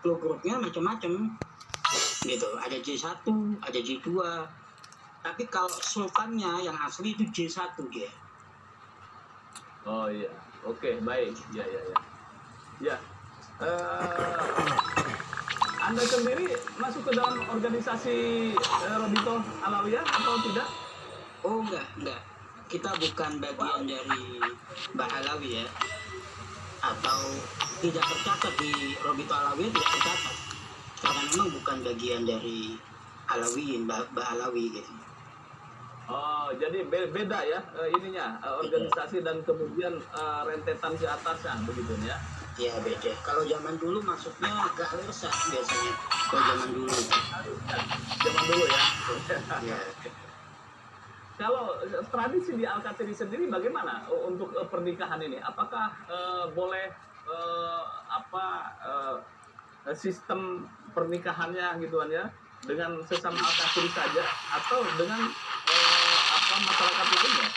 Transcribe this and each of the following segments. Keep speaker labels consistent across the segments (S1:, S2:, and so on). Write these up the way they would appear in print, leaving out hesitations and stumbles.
S1: upload grupnya macam-macam gitu, ada J1, ada J2, tapi kalau sultannya yang asli itu J1 dia.
S2: Oh iya, oke, baik, ya. Anda sendiri masuk ke dalam organisasi Robito Alawiyah atau tidak?
S1: Oh enggak, kita bukan bagian dari Mbah Alawi ya, atau tidak tercatat di Robito Alawiyah, tidak tercatat karena memang bukan bagian dari Alawiyin, Mbah Alawi gitu.
S2: Oh, jadi beda ya ininya organisasi dan kemudian rentetan di atasnya begitu ya?
S1: Ya beda. Kalau zaman dulu masuknya ke Alersa biasanya. Kalau zaman dulu.
S2: Zaman dulu ya.
S1: Ya.
S2: Kalau tradisi di Al-Katiri sendiri bagaimana untuk pernikahan ini? Apakah boleh sistem pernikahannya gituan ya dengan sesama Al-Katiri saja atau dengan masyarakat lainnya?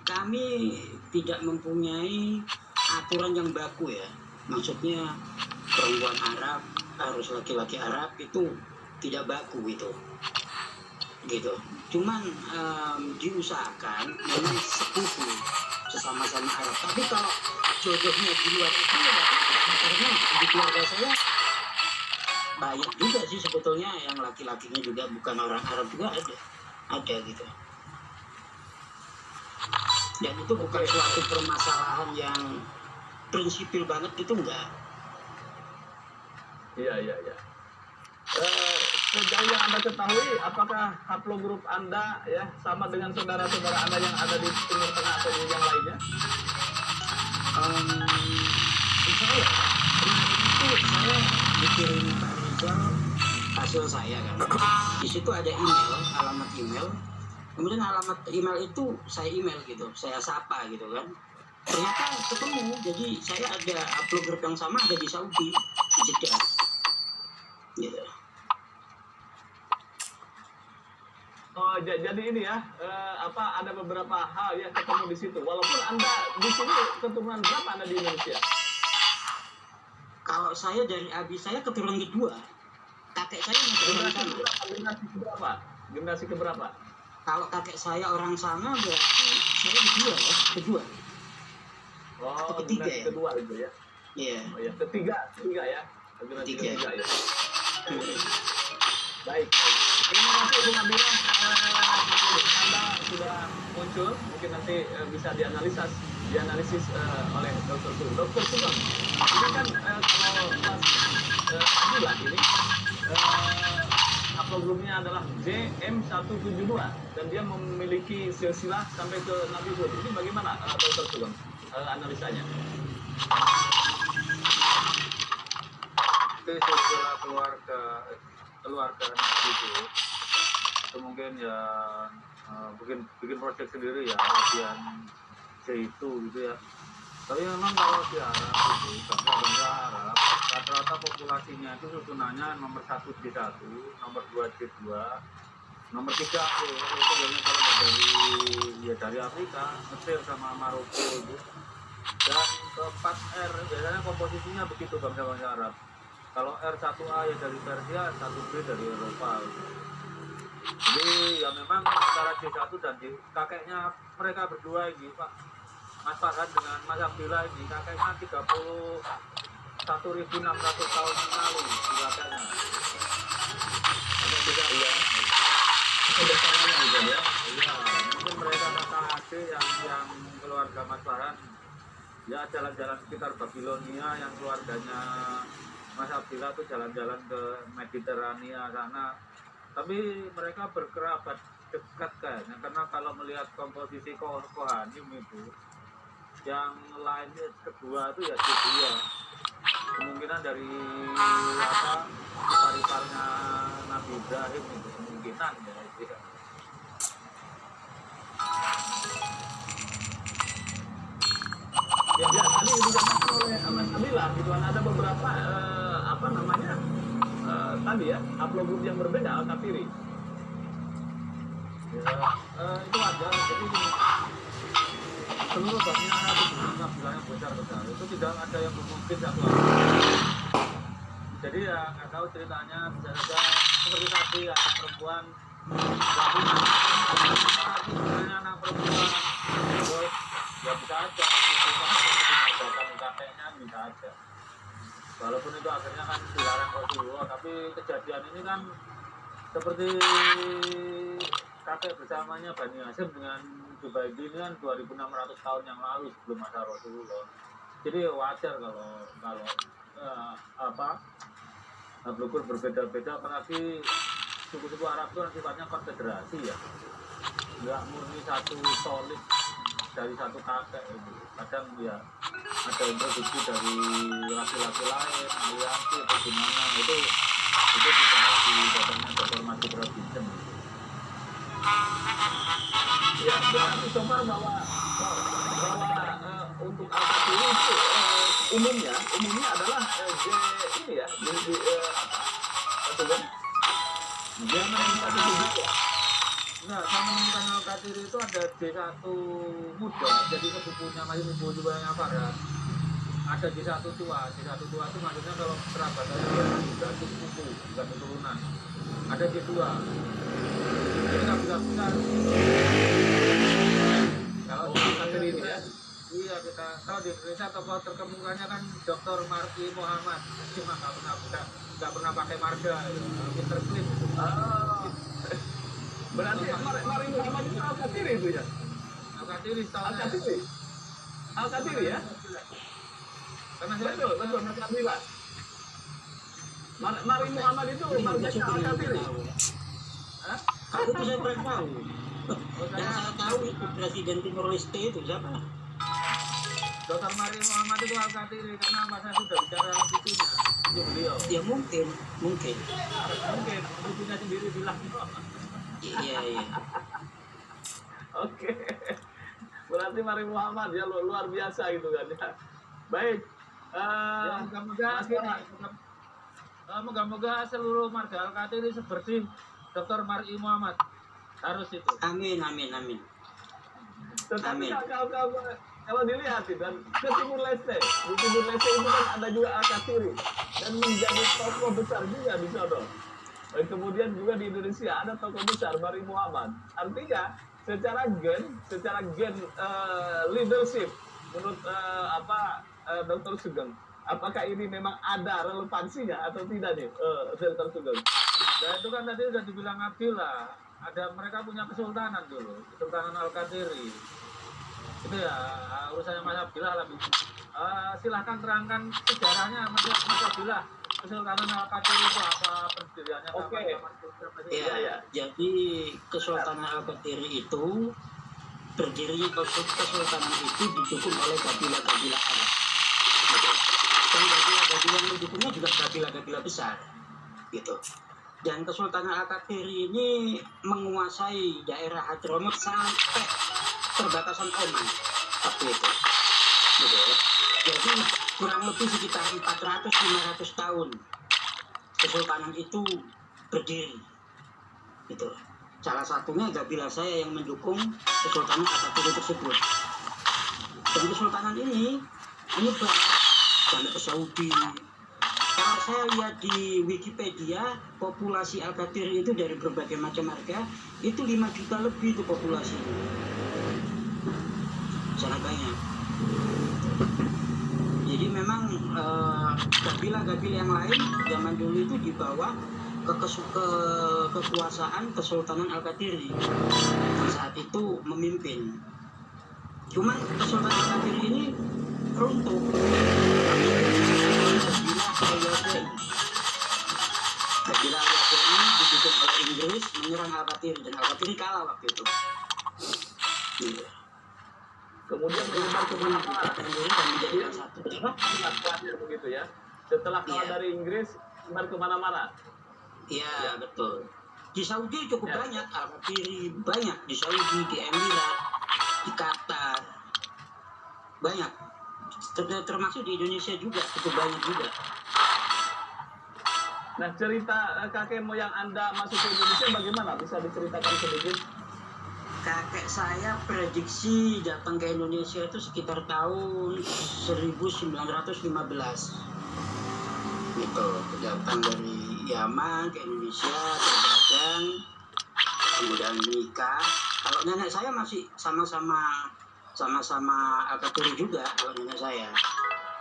S1: Kami tidak mempunyai aturan yang baku ya. Maksudnya perempuan Arab harus laki-laki Arab itu tidak baku gitu. Cuman diusahakan memang sepupu sesama-sama Arab. Tapi kalau jodohnya di luar itu ya, karena di keluarga saya banyak juga sih sebetulnya yang laki-lakinya juga bukan orang Arab juga ada gitu. Dan itu bukan suatu permasalahan yang prinsipil banget, itu enggak.
S2: Iya. Sejauh yang Anda ketahui, apakah haplogrup Anda ya sama dengan saudara-saudara Anda yang ada di Timur Tengah atau di yang lainnya?
S1: Saya kemarin itu saya dikirim Pak Rizal hasil saya kan. Di situ ada email, alamat email. Kemudian alamat email itu saya email gitu, saya sapa gitu kan. Ternyata ketemu, jadi saya ada upload grup yang sama ada di Saudi, di Jeddah. Gitu.
S2: Oh, jadi ini ya, ada beberapa hal yang ketemu di situ. Walaupun Anda di sini keturunan berapa Anda di Indonesia?
S1: Kalau saya dari abi saya keturunan kedua. Kakek saya masih orang sana.
S2: Generasi keberapa? Generasi keberapa?
S1: Kalau kakek saya orang sana berarti saya kedua.
S2: Oh,
S1: atau ketiga ya?
S2: Kedua itu ya?
S1: Iya.
S2: Oh, ya. Ketiga ya? Generasi ketiga ya? Baik. Terima kasih Bung Abdillah, Anda sudah muncul, mungkin nanti bisa dianalisis oleh Dr. Sugeng. Dr. Sugeng, ini kan kalau Mas Abdillah ini haplogrupnya adalah JM172 dan dia memiliki silsilah sampai ke Nabi Hud. Ini bagaimana Dr. Sugeng analisanya?
S3: Itu silsilah keluarga itu mungkin ya bikin proyek sendiri ya, bagian C itu gitu ya. Tapi memang kalau di Arab itu bangsa Arab rata-rata populasinya itu susunannya nomor 1 J1, nomor 2 J2, nomor 3 itu biasanya kalau dari Afrika, Mesir sama Maroko itu. Dan keempat R biasanya komposisinya begitu bangsa-bangsa Arab. Kalau R1A ya dari Persia, 1B dari Eropa. Jadi ya memang antara J1 dan kakeknya mereka berdua ini Pak Mas Farhan dengan Mas Abdillah ini kakeknya 31.600 tahun yang lalu di kakeknya. Ada juga ya.
S2: Sudah sananya gitu ya?
S3: Iya, mungkin mereka kakak adik yang keluarga Mas Farhan ya jalan-jalan sekitar Babilonia, yang keluarganya Mas Abdillah tuh jalan-jalan ke Mediterania sana. Tapi mereka berkerabat dekat kayaknya, karena kalau melihat komposisi Kohanim itu yang lainnya kedua itu ya dia kemungkinan dari ipar-iparnya Nabi Ibrahim itu kemungkinan ya itu ya.
S2: Ya, tadi dikatakan oleh Mas Abdillah gitu kan ada beberapa tadi ya haplogrup yang berbeda Al-Katiri.
S3: Ya, itu ada. Jadi seluruh bagian Arab itu bilangnya besar itu tidak ada yang mungkin satu Jadi ya nggak tahu ceritanya, bisa saja seperti tadi anak perempuan sebenarnya anak perempuan terus ya bisa aja datang kakeknya bisa aja, walaupun itu akhirnya kan dilarang Rasulullah, tapi kejadian ini kan seperti kakek bersamanya Bani Hasyim dengan Zubaidi ini kan 2600 tahun yang lalu sebelum masa Rasulullah. Jadi wajar kalau hablukul berbeda-beda, apalagi suku-suku Arab itu kan sifatnya konfederasi ya, nggak murni satu solid dari satu kakek itu. Kadang ya ada introduksi dari laki-laki lain, aliansi atau gimana, itu dibahas di datangnya Dr. Majid Robinson.
S2: Ya, berarti Somar bahwa untuk Al-Qadiri itu umumnya adalah ini ya, apa kan?
S3: Dia menemukan itu. Nah, saya menemukan Al-Qadiri itu ada D1 muda, jadi sepupunya masih sepupu yang Farhan. Ada D1 tua itu maksudnya kalau kerabatannya dia berarti sepupu, bukan keturunan. Ada D2. Jadi nggak bisa. Kalau di Al-Qadiri ini ya, iya kita kalau di Indonesia tokoh terkemukannya kan Dr. Marki Muhammad, cuma nggak pernah pakai marga, pinter clean.
S2: Berarti Mari Muhammad itu Al-Qadiri itu ya?
S3: Al-Qadiri tahunnya.
S2: Al-Qadiri ya?
S3: Karena saya
S2: Betul, Mas Abdillah. Mari Muhammad itu marganya Al-Qadiri.
S3: Hah?
S1: Aku tuh saya pernah tahu. Yang saya tahu itu Presiden Timor Leste itu siapa?
S3: Dr. Mari Muhammad itu Al-Qadiri, karena saya sudah bicara cucunya, itu beliau.
S1: Ya mungkin.
S3: Mungkin cucunya sendiri bilang.
S1: Iya.
S2: Oke. Berarti Mari Muhammad ya luar biasa gitu kan ya. Baik.
S3: Moga-moga seluruh marga Al-Qadiri seperti Dr. Mari Muhammad. Harus itu.
S1: Amin.
S2: Tetapi
S1: Amin.
S2: kalau dilihat dan ke Timur Leste, di Timur Leste itu kan ada juga Al-Qadiri dan menjadi tokoh besar juga di sana. Dan kemudian juga di Indonesia ada tokoh besar Mari Muhammad. Artinya secara gen leadership menurut Dr. Sugeng, apakah ini memang ada relevansinya atau tidak nih, Dr. Sugeng?
S3: Nah itu kan tadi sudah dibilang Abdillah, mereka punya kesultanan dulu, Kesultanan Al-Qadiri. Itu ya urusannya Mas Abdillah lah. Silahkan terangkan sejarahnya Mas Abdillah. Kesultanan Al-Qadiri itu apa, pendiriannya
S2: Oke.
S1: Ya, jadi Kesultanan Al-Qadiri itu berdirinya kesultanan itu didukung oleh kabilah-kabilah Arab. Dan kabilah-kabilah yang mendukungnya juga kabilah-kabilah besar, gitu. Dan Kesultanan Al-Qadiri ini menguasai daerah Hadramaut sampai perbatasan Oman waktu itu. Gitu ya. Jadi kurang lebih sekitar 400-500 tahun Kesultanan itu berdiri. Gitu. Salah satunya kabilah saya yang mendukung Kesultanan Al-Qadiri tersebut. Dan Kesultanan ini menyebar sampai ke Saudi. Kalau saya lihat di Wikipedia, populasi Al-Qadiri itu dari berbagai macam marga itu 5 juta lebih itu populasinya. Sangat banyak. Jadi memang kabilah-kabilah yang lain zaman dulu itu dibawa ke kekuasaan Kesultanan Al-Qadiri yang saat itu memimpin. Cuman Kesultanan Al-Qadiri ini runtuh. Kabilah Al-Qadiri didukung oleh Inggris menyerang Al-Qadiri dan Al-Qadiri kalah waktu itu. Gitu.
S2: Kemudian menyebar kemana-mana.
S1: Dan menjadi satu.
S2: Begitu ya. Setelah kalah
S1: Iya.
S2: dari Inggris, menyebar kemana-mana.
S1: Iya, betul. Di Saudi cukup
S2: Ya.
S1: banyak Al-Qadiri, banyak di Saudi, di Emirat, di Qatar, banyak. Termasuk di Indonesia juga cukup banyak juga.
S2: Nah, cerita kakek moyang Anda masuk ke Indonesia bagaimana? Bisa diceritakan sedikit?
S1: Kakek saya prediksi datang ke Indonesia itu sekitar tahun 1915. gitu, datang dari Yaman ke Indonesia berdagang, kemudian nikah. Kalau nenek saya masih sama-sama Alkatiri juga kalau nenek saya,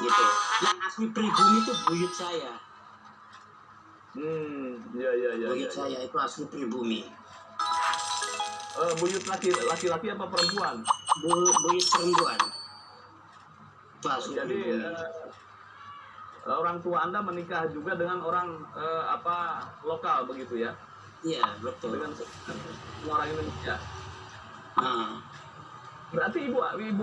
S1: gitu. Yang asli pribumi itu buyut saya.
S2: Iya, iya, iya.
S1: Buyut saya itu asli pribumi.
S2: Buyut laki-laki apa perempuan?
S1: Buyut perempuan. Itu asli
S2: Jadi
S1: pribumi.
S2: orang tua Anda menikah juga dengan orang lokal begitu ya?
S1: Iya, betul.
S2: Dengan orang Indonesia.
S1: Nah,
S2: Berarti ibu